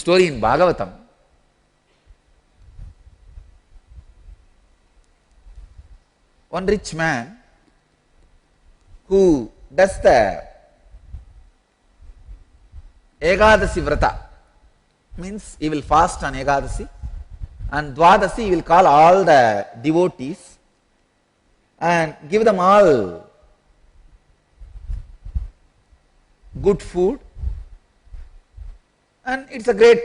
story in Bhagavatam. One rich man who does the Ekadasi Vrata, means he will fast on Ekadasi, and Dwadasi he will call all the devotees and give them all good food, and it's a great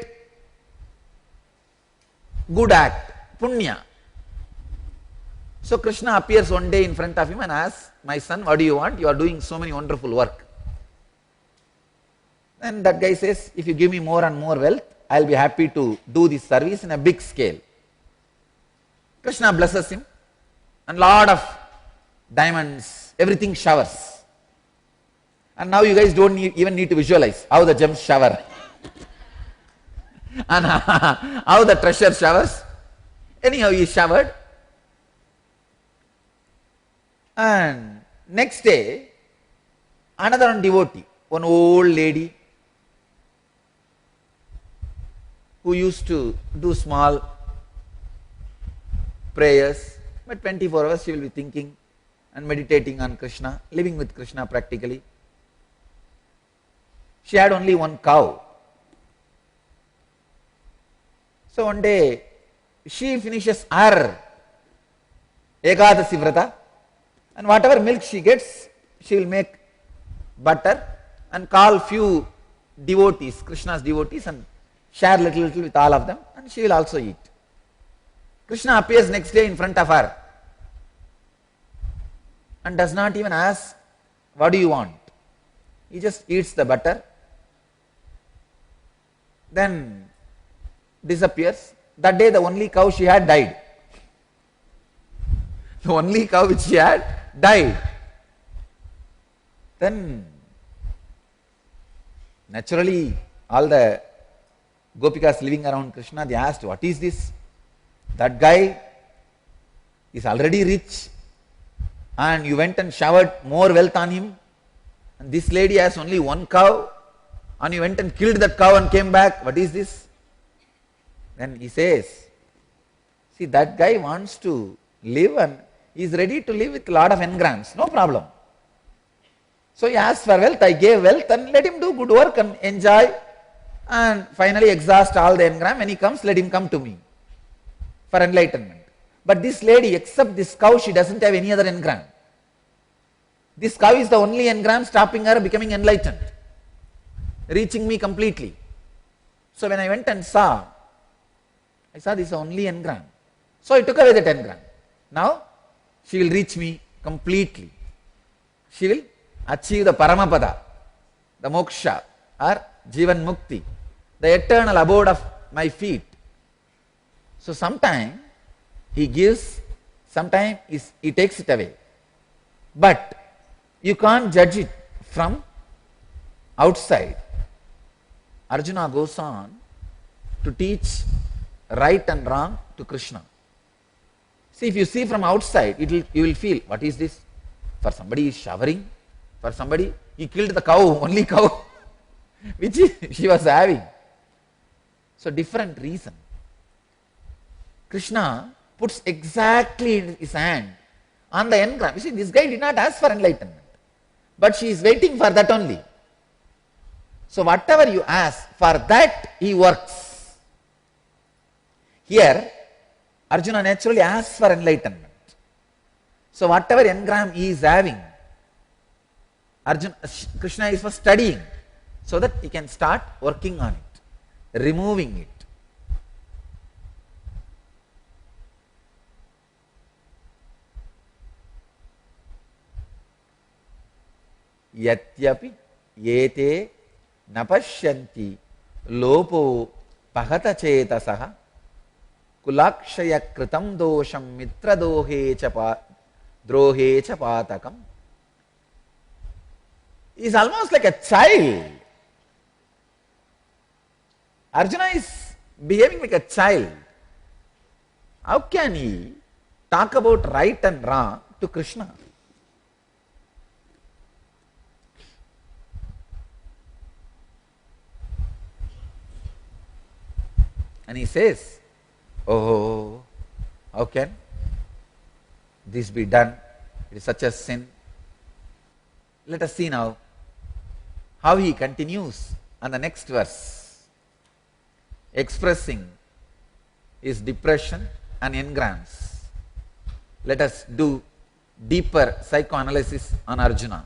good act, punya. So Krishna appears one day in front of him and asks, my son, what do you want? You are doing so many wonderful work. And that guy says, if you give me more and more wealth, I will be happy to do this service in a big scale. Krishna blesses him, and lot of diamonds, everything showers. And now you guys don't even need to visualize how the gems shower and how the treasure showers. Anyhow, he showered. And next day, another one devotee, one old lady who used to do small prayers, but 24 hours she will be thinking and meditating on Krishna, living with Krishna practically. She had only one cow. So one day, she finishes her Ekadasi Vrata, and whatever milk she gets, she will make butter and call few devotees, Krishna's devotees, and share little with all of them, and she will also eat. Krishna appears next day in front of her and does not even ask, what do you want? He just eats the butter, then disappears. That day the only cow she had died. The only cow which she had died. Then naturally all the gopikas living around Krishna, they asked, what is this? That guy is already rich and you went and showered more wealth on him, and this lady has only one cow and you went and killed that cow and came back. What is this? Then he says, see, that guy wants to live and he is ready to live with a lot of engrams, no problem. So he asked for wealth, I gave wealth, and let him do good work and enjoy, and finally exhaust all the engram. When he comes, let him come to me for enlightenment. But this lady, except this cow, she doesn't have any other engram. This cow is the only engram stopping her becoming enlightened, reaching me completely. So when I went and saw, I saw this only engram. So I took away that engram. Now she will reach me completely. She will achieve the Paramapada, the moksha or Jivan Mukti, the eternal abode of my feet. So sometime he gives, sometime he takes it away. But you can't judge it from outside. Arjuna goes on to teach right and wrong to Krishna. See, if you see from outside, you will feel, what is this? For somebody is showering, for somebody, he killed the cow, only cow, which she was having. So different reason. Krishna puts exactly in his hand on the engram. You see, this guy did not ask for enlightenment, but she is waiting for that only. So whatever you ask, for that he works. Here, Arjuna naturally asks for enlightenment. So whatever engram he is having, Krishna is for studying, so that he can start working on it, removing it. Yatyapi yete napashyanti lopo pahata chetasaha kulakshaya kritam dosham mitra drohe cha patakam. He is almost like a child. Arjuna is behaving like a child. How can he talk about right and wrong to Krishna? And he says, oh, how can this be done? It is such a sin. Let us see now how he continues on the next verse, expressing his depression and engrams. Let us do deeper psychoanalysis on Arjuna.